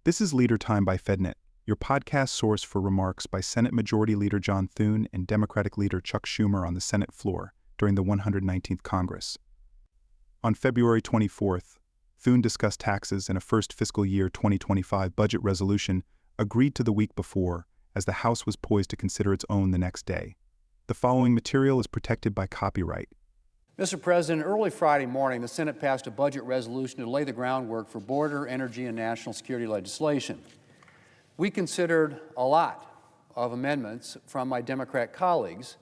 This is Leader Time by FedNet, your podcast source for remarks by Senate Majority Leader John Thune and Democratic Leader Chuck Schumer on the Senate floor during the 119th Congress. On February 24th, Thune discussed taxes and a first fiscal year 2025 budget resolution agreed to the week before, as the House was poised to consider its own the next day. The following material is protected by copyright. Mr. President, early Friday morning, the Senate passed a budget resolution to lay the groundwork for border, energy, and national security legislation. We considered a lot of amendments from my Democrat colleagues,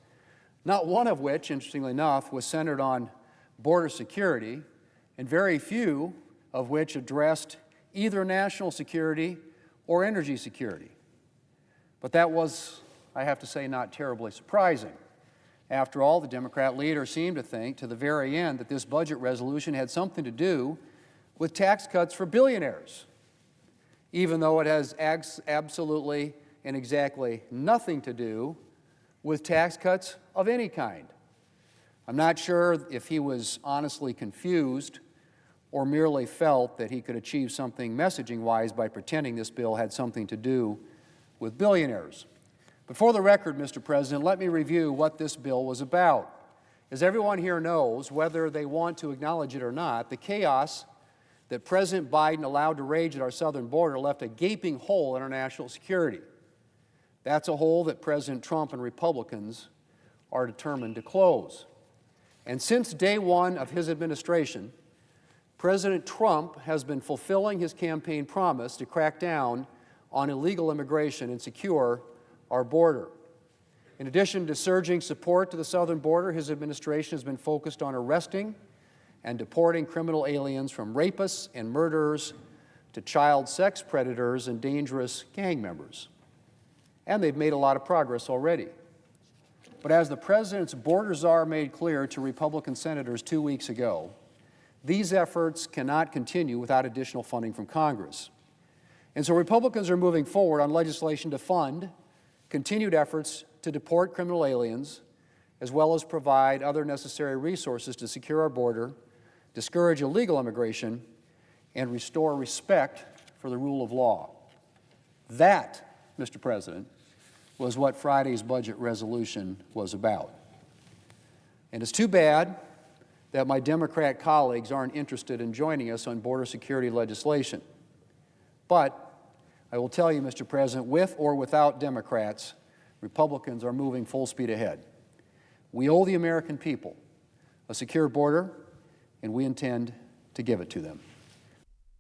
not one of which, interestingly enough, was centered on border security, and very few of which addressed either national security or energy security. But that was, I have to say, not terribly surprising. After all, the Democrat leader seemed to think to the very end that this budget resolution had something to do with tax cuts for billionaires, even though it has absolutely and exactly nothing to do with tax cuts of any kind. I'm not sure if he was honestly confused or merely felt that he could achieve something messaging-wise by pretending this bill had something to do with billionaires. But for the record, Mr. President, let me review what this bill was about. As everyone here knows, whether they want to acknowledge it or not, the chaos that President Biden allowed to rage at our southern border left a gaping hole in our national security. That's a hole that President Trump and Republicans are determined to close. And since day one of his administration, President Trump has been fulfilling his campaign promise to crack down on illegal immigration and secure our border. In addition to surging support to the southern border, his administration has been focused on arresting and deporting criminal aliens from rapists and murderers to child sex predators and dangerous gang members. And they've made a lot of progress already. But as the president's border czar made clear to Republican senators 2 weeks ago, these efforts cannot continue without additional funding from Congress. And so Republicans are moving forward on legislation to fund continued efforts to deport criminal aliens, as well as provide other necessary resources to secure our border, discourage illegal immigration, and restore respect for the rule of law. That, Mr. President, was what Friday's budget resolution was about. And it's too bad that my Democrat colleagues aren't interested in joining us on border security legislation. But I will tell you, Mr. President, with or without Democrats, Republicans are moving full speed ahead. We owe the American people a secure border, and we intend to give it to them.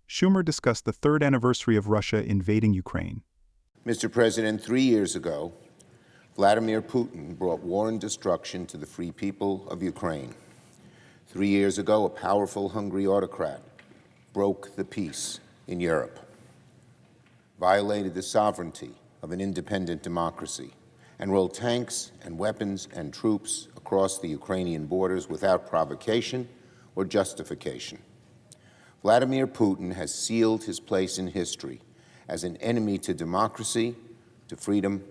Schumer discussed the third anniversary of Russia invading Ukraine. Mr. President, 3 years ago, Vladimir Putin brought war and destruction to the free people of Ukraine. 3 years ago, a powerful, hungry autocrat broke the peace in Europe, violated the sovereignty of an independent democracy, and rolled tanks and weapons and troops across the Ukrainian borders without provocation or justification. Vladimir Putin has sealed his place in history as an enemy to democracy, to freedom,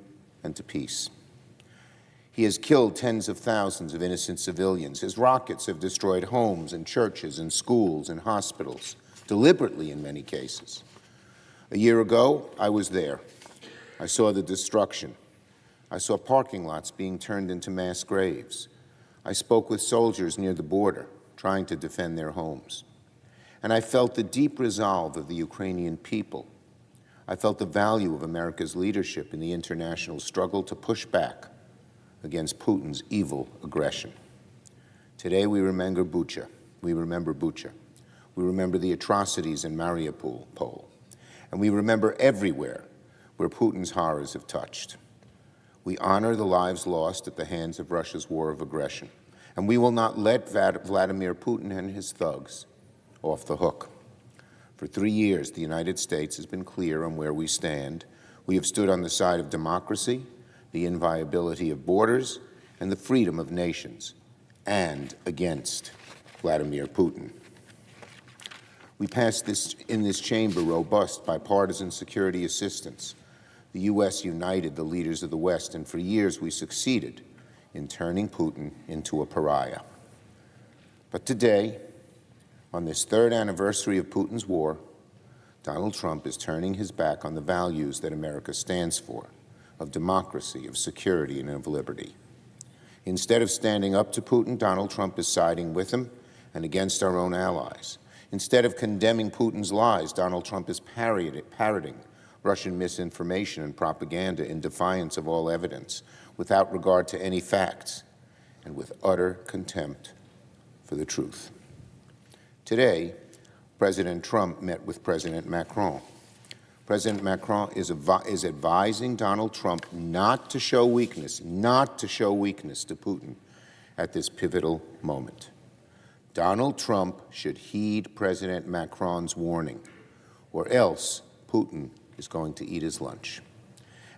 and to peace. He has killed tens of thousands of innocent civilians. His rockets have destroyed homes and churches and schools and hospitals, deliberately in many cases. A year ago, I was there. I saw the destruction. I saw parking lots being turned into mass graves. I spoke with soldiers near the border, trying to defend their homes. And I felt the deep resolve of the Ukrainian people. I felt the value of America's leadership in the international struggle to push back against Putin's evil aggression. Today we remember Bucha. We remember Bucha. We remember the atrocities in Mariupol. And we remember everywhere where Putin's horrors have touched. We honor the lives lost at the hands of Russia's war of aggression. And we will not let Vladimir Putin and his thugs off the hook. For 3 years, the United States has been clear on where we stand. We have stood on the side of democracy, the inviolability of borders, and the freedom of nations, and against Vladimir Putin. We passed in this chamber robust bipartisan security assistance. The U.S. united the leaders of the West, and for years we succeeded in turning Putin into a pariah. But today, on this third anniversary of Putin's war, Donald Trump is turning his back on the values that America stands for, of democracy, of security, and of liberty. Instead of standing up to Putin, Donald Trump is siding with him and against our own allies. Instead of condemning Putin's lies, Donald Trump is parroting Russian misinformation and propaganda in defiance of all evidence, without regard to any facts, and with utter contempt for the truth. Today, President Trump met with President Macron. President Macron is advising Donald Trump not to show weakness, to Putin at this pivotal moment. Donald Trump should heed President Macron's warning, or else Putin is going to eat his lunch,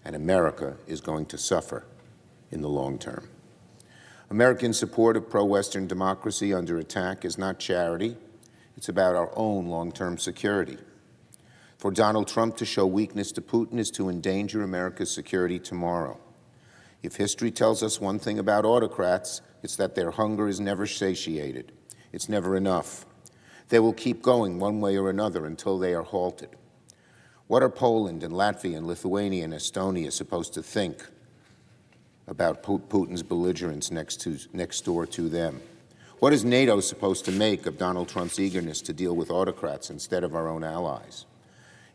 and America is going to suffer in the long term. American support of pro-Western democracy under attack is not charity. It's about our own long-term security. For Donald Trump to show weakness to Putin is to endanger America's security tomorrow. If history tells us one thing about autocrats, it's that their hunger is never satiated. It's never enough. They will keep going one way or another until they are halted. What are Poland and Latvia and Lithuania and Estonia supposed to think about Putin's belligerence next door to them? What is NATO supposed to make of Donald Trump's eagerness to deal with autocrats instead of our own allies?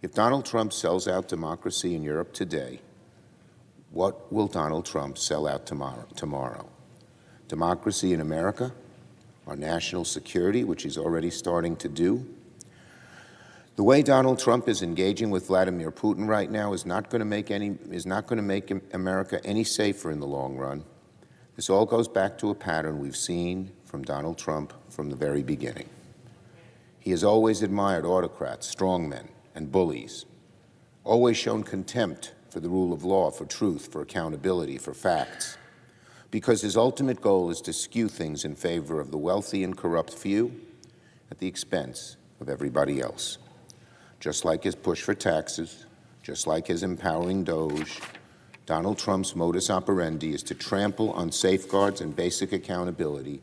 If Donald Trump sells out democracy in Europe today, what will Donald Trump sell out tomorrow? Democracy in America? Our national security, which he's already starting to do? The way Donald Trump is engaging with Vladimir Putin right now is not going to make America any safer in the long run. This all goes back to a pattern we've seen from Donald Trump from the very beginning. He has always admired autocrats, strongmen, and bullies, always shown contempt for the rule of law, for truth, for accountability, for facts, because his ultimate goal is to skew things in favor of the wealthy and corrupt few at the expense of everybody else. Just like his push for taxes, just like his empowering DOGE, Donald Trump's modus operandi is to trample on safeguards and basic accountability,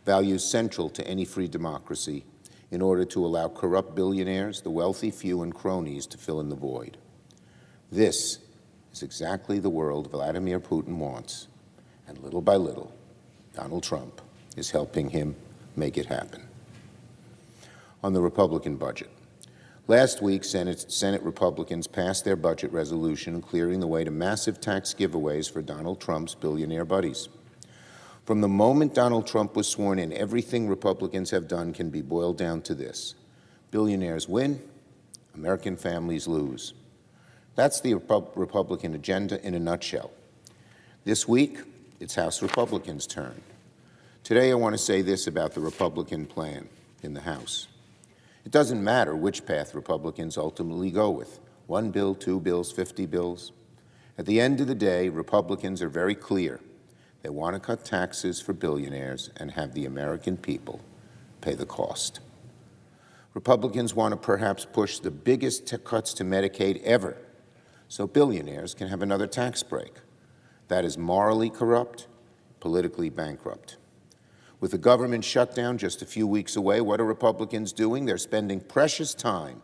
values central to any free democracy, in order to allow corrupt billionaires, the wealthy few, and cronies to fill in the void. This is exactly the world Vladimir Putin wants, and little by little, Donald Trump is helping him make it happen. On the Republican budget, last week, Senate Republicans passed their budget resolution clearing the way to massive tax giveaways for Donald Trump's billionaire buddies. From the moment Donald Trump was sworn in, everything Republicans have done can be boiled down to this: billionaires win, American families lose. That's the Republican agenda in a nutshell. This week, it's House Republicans' turn. Today, I want to say this about the Republican plan in the House. It doesn't matter which path Republicans ultimately go with: 1 bill, 2 bills, 50 bills. At the end of the day, Republicans are very clear. They want to cut taxes for billionaires and have the American people pay the cost. Republicans want to perhaps push the biggest cuts to Medicaid ever, so billionaires can have another tax break. That is morally corrupt, politically bankrupt. With the government shutdown just a few weeks away, what are Republicans doing? They're spending precious time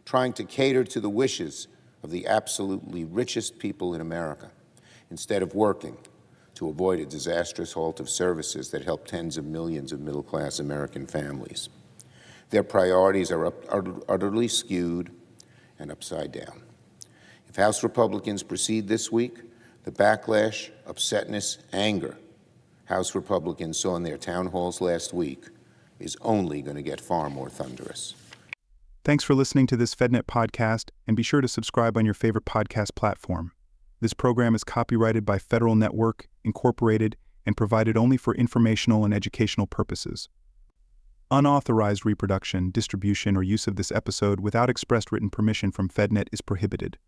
trying to cater to the wishes of the absolutely richest people in America, instead of working to avoid a disastrous halt of services that help tens of millions of middle-class American families. Their priorities are utterly skewed and upside down. If House Republicans proceed this week, the backlash, upsetness, anger House Republicans saw in their town halls last week is only going to get far more thunderous. Thanks for listening to this FedNet podcast, and be sure to subscribe on your favorite podcast platform. This program is copyrighted by Federal Network, Incorporated, and provided only for informational and educational purposes. Unauthorized reproduction, distribution, or use of this episode without express written permission from FedNet is prohibited.